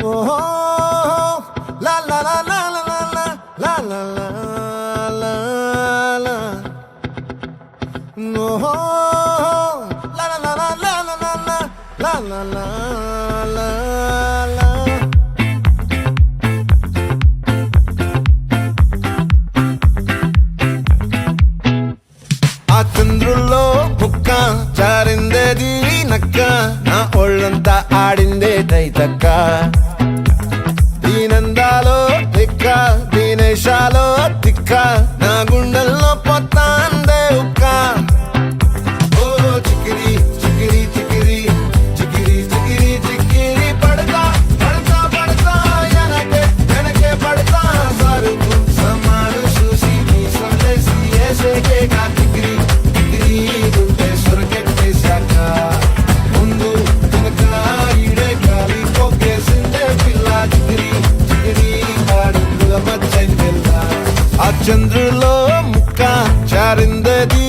ఓహో లా లా లా లా లా లా లా లా లా లా ఓహో లా లా లా లా లా లా లా లా లా లా లా ఆ చంద్రుల్లో ముక్క జారిందేది నక్క నా ఒళ్ళంతా ఆడిందే తైతక్క దీనందాలో తిక్క దీనేశాలో తిక్క నా గుండెల్లో పొత్తాందే ఉక్క ఓ చికిరి చికిరి చికిరి చికిరి చికిరి చికిరి పడతా పడతా పడతా వెనకే వెనకే పడతా సరుకు సమారు చూసి నీ సందేశి ఏసేకే కా చికిరి చికిరి గుండె సొరకెట్టేశాక ముందు వెనక ఈడే గాలి కొక్కేసిందే పిల్ల చికిరి చికిరి ఆడుగుల మచ్చైంది పిల్ల ఆ చంద్రులో ముక్క జారిందది